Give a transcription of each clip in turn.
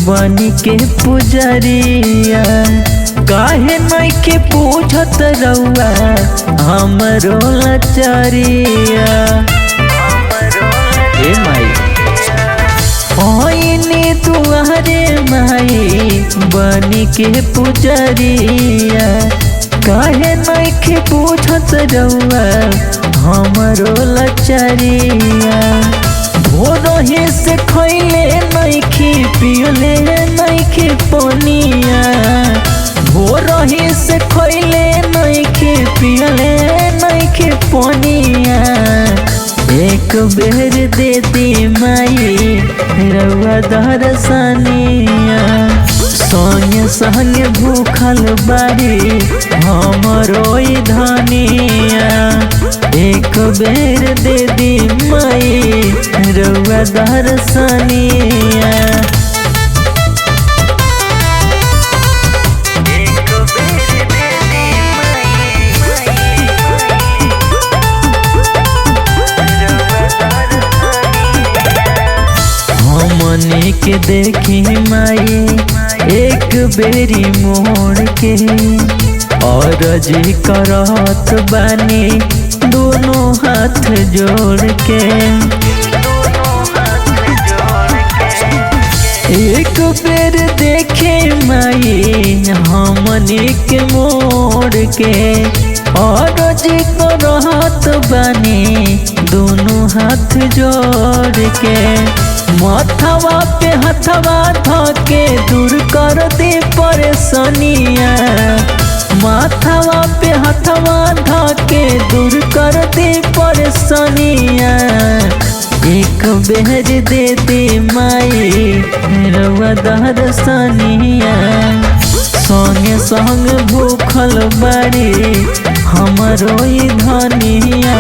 बनी के पुजरिया काहे नहीं के पूछत रउआ हमरो लचरिया। ए माई ओइनी दुआरे माई बनी के पुजरिया काहे नहीं के पूछत रउआ हमरो लचरिया। भोरही से खैले नइखी पियले नइखी पनिया भोरही से खैले नइखी पियले नइखी पनिया। एक बेर दे दी माई रउआ दर्शनिया संगे संगे भूखल बारी हमरो धनिया। एक बेर दे दी माई रउआ दर्शनिया। हमनी के देखी माई एक बेरी मोड़ के और जी करत बानी दोनों हाथ जोड़ के। एक बेर देखे माई हमनी के मोड़ के और जी करत बानी दोनों हाथ जोड़ के। माथवा पे हथवा धके दूर कर दे परेशानिया माथवा पे हथवा धके दूर कर दे परेशानिया। एक बेर दे दे माई रउआ दर्शनिया संगे संग भूखल बारी हमरो धनिया।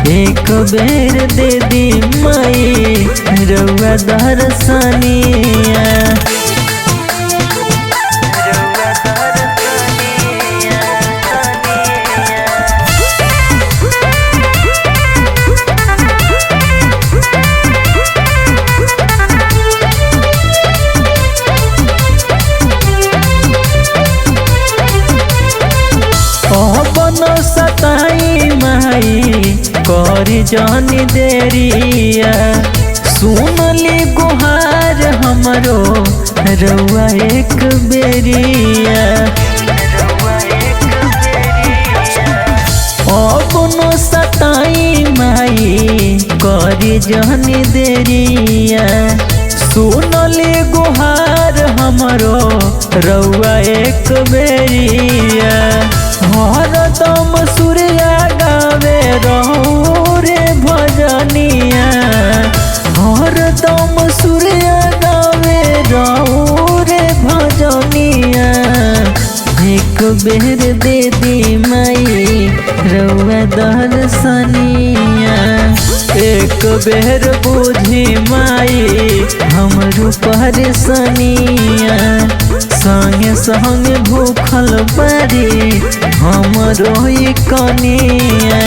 एक बेर दे दी माई रउआ दर्शनिया। सताई माई करी जानी देरिया सुनली गुहार हमरो रउआ एक बेरिया। अपनो सताई माई करी जानी देरिया सुनली गुहार हमरो रउआ एक बेरिया। हरदम सूर्या गावे रहू रे भजनिया हरदम सूर्या गावे रहू रे भजनिया। एक बेर दे दी माई रउआ दर्शनिया। एक बेर बुझी माई हमरो परेशानिया संगे संगे भूखल बारी हमरो कनिया।